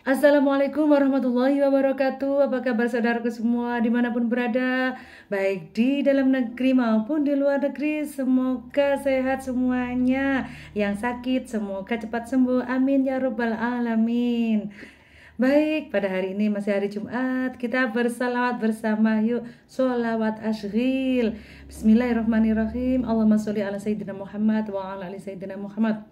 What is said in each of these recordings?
Assalamualaikum warahmatullahi wabarakatuh. Apa kabar saudaraku semua dimanapun berada, baik di dalam negeri maupun di luar negeri. Semoga sehat semuanya. Yang sakit semoga cepat sembuh, amin ya robbal alamin. Baik, pada hari ini masih hari Jumat, kita bersalawat bersama. Yuk, sholawat asghil. Bismillahirrahmanirrahim. Allahumma sholli ala sayyidina Muhammad wa ala ali sayyidina Muhammad.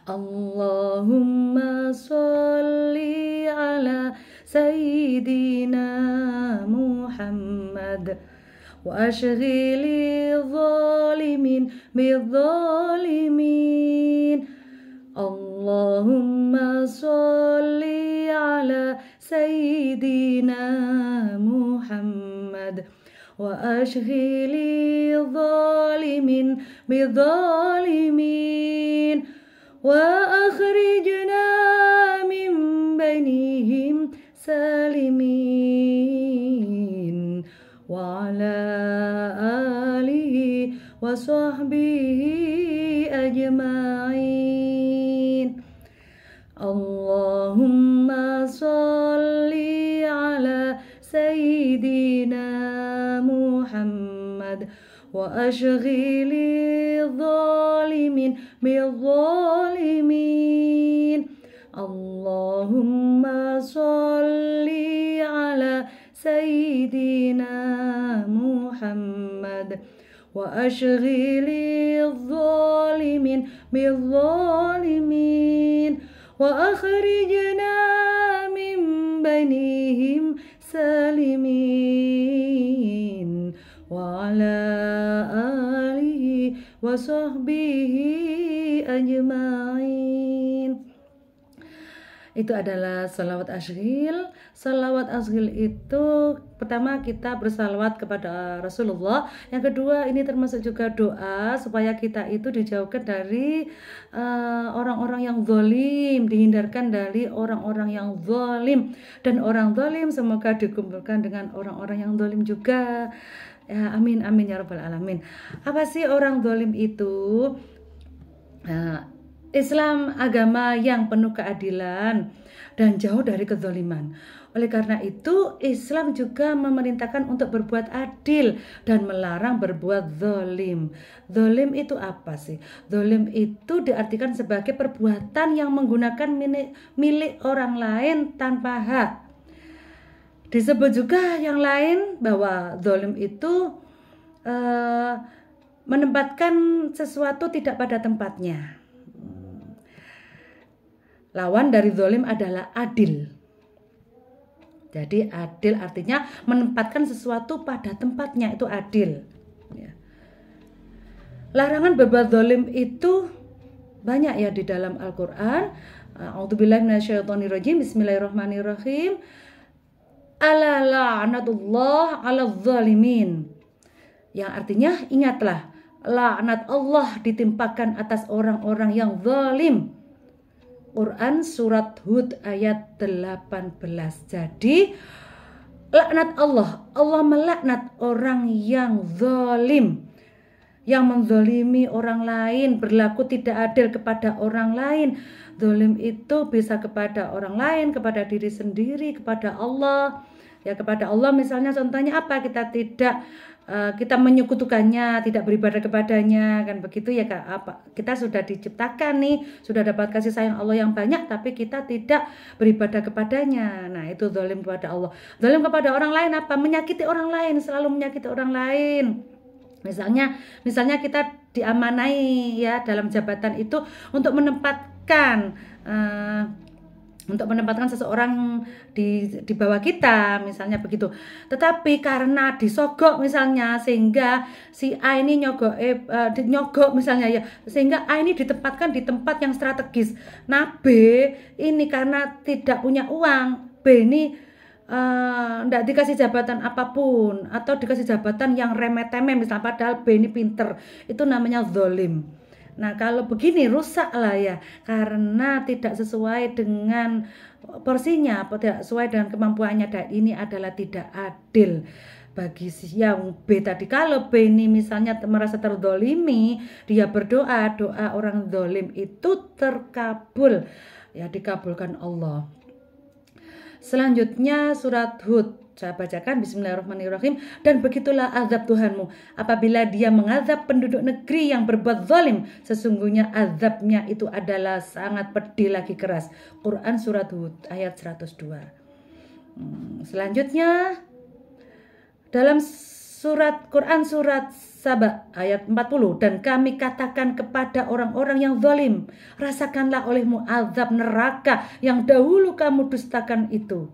Allahumma sholli ala sayyidina Muhammad wa ashghili zalimin bidzalimin. Allahumma sholli ala sayyidina Muhammad wa ashghili zalimin bidzalimin. وأخرجنا من بينهم سالمين وعلى آله وصحبه أجمعين. اللهم صل على سيدنا محمد وأشغل الظالمين بالظالمين. اللهم صل على سيدنا محمد وأشغل الظالمين بالظالمين وأخرجنا من بينهم سالمين وعلى آله وصحبه ajma'in. Itu adalah salawat asghil. Salawat asghil itu pertama kita bersalawat kepada Rasulullah. Yang kedua ini termasuk juga doa supaya kita itu dijauhkan dari orang-orang yang zalim, dihindarkan dari orang-orang yang zalim, dan orang zalim semoga dikumpulkan dengan orang-orang yang zalim juga. Ya, amin amin ya rabbal alamin. Apa sih orang zalim itu? Islam agama yang penuh keadilan dan jauh dari kezaliman. Oleh karena itu Islam juga memerintahkan untuk berbuat adil dan melarang berbuat zalim. Zalim itu apa sih? Zalim itu diartikan sebagai perbuatan yang menggunakan milik orang lain tanpa hak. Disebut juga yang lain bahwa zalim itu menempatkan sesuatu tidak pada tempatnya. Lawan dari zalim adalah adil. Jadi adil artinya menempatkan sesuatu pada tempatnya, itu adil. Ya. Larangan berbuat zalim itu banyak ya di dalam Al-Quran. A'udzubillahi minasyaitonirrajim. Bismillahirrahmanirrahim. Ala la'natullah 'alal zalimin. Yang artinya ingatlah, laknat Allah ditimpakan atas orang-orang yang zalim. Quran surat Hud ayat 18. Jadi laknat Allah melaknat orang yang zalim, yang menzalimi orang lain, berlaku tidak adil kepada orang lain. Zalim itu bisa kepada orang lain, kepada diri sendiri, kepada Allah. Ya, kepada Allah misalnya contohnya apa? Kita menyekutukannya, tidak beribadah kepadanya, kan begitu ya Kak? Apa? Kita sudah diciptakan nih, sudah dapat kasih sayang Allah yang banyak, tapi kita tidak beribadah kepadanya. Nah, itu zalim kepada Allah. Zalim kepada orang lain apa? Menyakiti orang lain, selalu menyakiti orang lain. Misalnya kita diamanai ya dalam jabatan itu untuk menempatkan seseorang di bawah kita, misalnya begitu. Tetapi karena disogok misalnya, sehingga si A ini nyogok misalnya ya, sehingga A ini ditempatkan di tempat yang strategis. Nah B ini karena tidak punya uang, B ini tidak dikasih jabatan apapun, atau dikasih jabatan yang remeh-temeh misalnya, padahal B ini pinter, itu namanya zalim. Nah kalau begini rusak lah ya, karena tidak sesuai dengan porsinya, tidak sesuai dengan kemampuannya, dan ini adalah tidak adil bagi yang B tadi. Kalau B ini misalnya merasa terdolimi, dia berdoa, doa orang dolim itu terkabul, ya dikabulkan Allah. Selanjutnya surat Hud. Saya bacakan, bismillahirrahmanirrahim. Dan begitulah azab Tuhanmu apabila dia mengazab penduduk negeri yang berbuat zalim. Sesungguhnya azabnya itu adalah sangat pedih lagi keras. Quran surat Hud ayat 102. Selanjutnya dalam Quran surat Saba ayat 40. Dan kami katakan kepada orang-orang yang zalim, rasakanlah olehmu azab neraka yang dahulu kamu dustakan itu.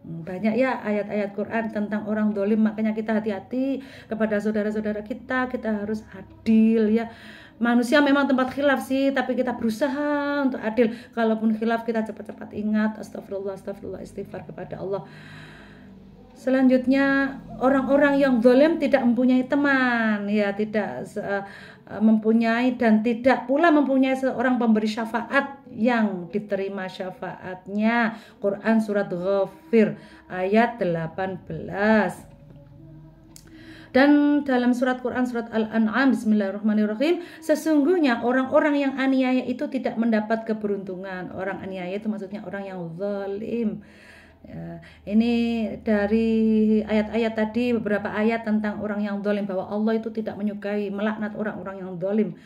Banyak ya ayat-ayat Quran tentang orang zalim, makanya kita hati-hati kepada saudara-saudara kita harus adil ya. Manusia memang tempat khilaf sih, tapi kita berusaha untuk adil. Kalaupun khilaf kita cepat-cepat ingat astagfirullah istighfar kepada Allah. Selanjutnya orang-orang yang zalim tidak mempunyai teman ya, tidak mempunyai dan tidak pula mempunyai seorang pemberi syafaat yang diterima syafaatnya. Quran surat Ghafir ayat 18. Dan dalam surat Quran surat Al-An'am, bismillahirrahmanirrahim, sesungguhnya orang-orang yang aniaya itu tidak mendapat keberuntungan. Orang aniaya itu maksudnya orang yang zalim. Ya, ini dari ayat-ayat tadi, beberapa ayat tentang orang yang zalim, bahwa Allah itu tidak menyukai, melaknat orang-orang yang zalim.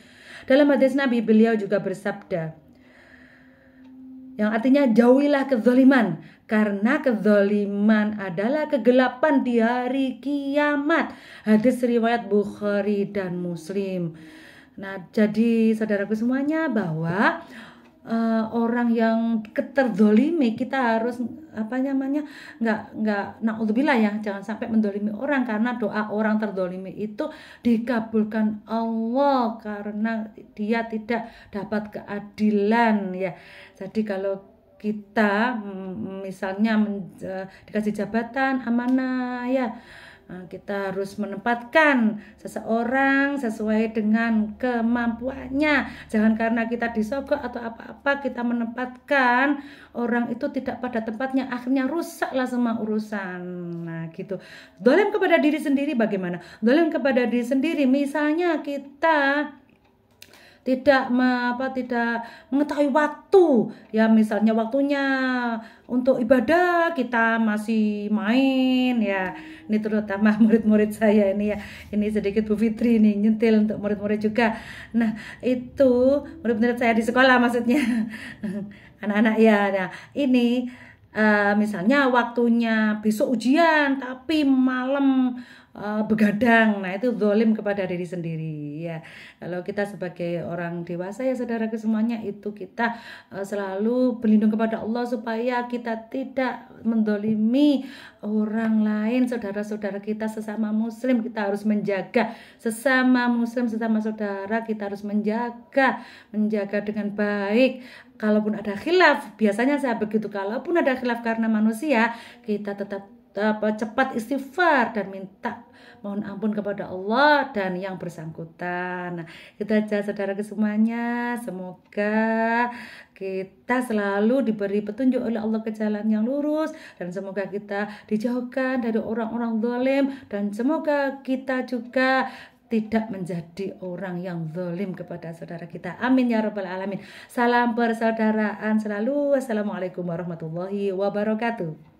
Dalam hadis Nabi, beliau juga bersabda, yang artinya jauhilah kezaliman, karena kezaliman adalah kegelapan di hari kiamat. Hadis riwayat Bukhari dan Muslim. Nah, jadi saudaraku semuanya, bahwa orang yang terzolimi kita harus nggak naudzubillah ya, jangan sampai mendolimi orang, karena doa orang terzolimi itu dikabulkan Allah karena dia tidak dapat keadilan ya. Jadi kalau kita misalnya dikasih jabatan amanah ya, kita harus menempatkan seseorang sesuai dengan kemampuannya. Jangan karena kita disogok atau apa-apa kita menempatkan orang itu tidak pada tempatnya, akhirnya rusaklah semua urusan. Nah gitu. Zalim kepada diri sendiri bagaimana? Zalim kepada diri sendiri, misalnya kita tidak mengetahui waktu ya, misalnya waktunya untuk ibadah kita masih main ya. Ini terutama murid-murid saya ini ya, ini sedikit Bu Fitri nih nyentil untuk murid-murid juga. Nah itu murid-murid saya di sekolah maksudnya anak-anak ya. Nah ini misalnya waktunya besok ujian tapi malam begadang, nah itu zalim kepada diri sendiri ya. Kalau kita sebagai orang dewasa ya saudara semuanya, itu kita selalu berlindung kepada Allah supaya kita tidak menzalimi orang lain, saudara-saudara kita sesama muslim. Kita harus menjaga sesama muslim, sesama saudara kita harus menjaga dengan baik. Kalaupun ada khilaf, biasanya saya begitu, kalaupun ada khilaf karena manusia, kita tetap cepat istighfar dan minta mohon ampun kepada Allah dan yang bersangkutan. Nah, itu aja saudara semuanya. Semoga kita selalu diberi petunjuk oleh Allah ke jalan yang lurus, dan semoga kita dijauhkan dari orang-orang zalim, dan semoga kita juga tidak menjadi orang yang zalim kepada saudara kita. Amin ya rabbal alamin. Salam persaudaraan selalu. Wassalamualaikum warahmatullahi wabarakatuh.